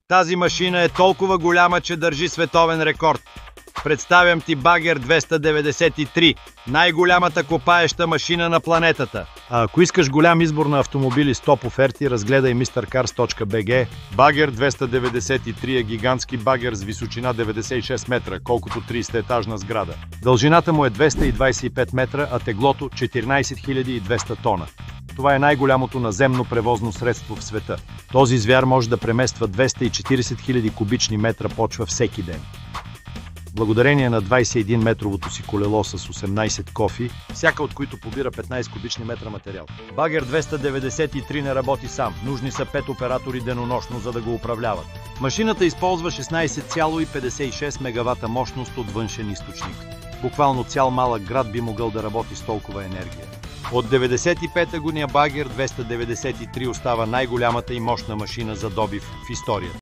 Тази машина е толкова голяма, че държи световен рекорд. Представям ти Багер 293, най-голямата копаеща машина на планетата. А ако искаш голям избор на автомобили с топ оферти, разгледай mrcars.bg. Багер 293 е гигантски багер с височина 96 метра, колкото 30-етажна сграда. Дължината му е 225 метра, а теглото 14 200 тона. Това е най-голямото наземно превозно средство в света. Този звяр може да премества 240 000 кубични метра почва всеки ден. Благодарение на 21-метровото си колело с 18 кофи, всяка от които побира 15 кубични метра материал. Багер 293 не работи сам. Нужни са 5 оператори денонощно, за да го управляват. Машината използва 16,56 мегавата мощност от външен източник. Буквално цял малък град би могъл да работи с толкова енергия. От 1995 година Багер 293 остава най-голямата и мощна машина за добив в историята.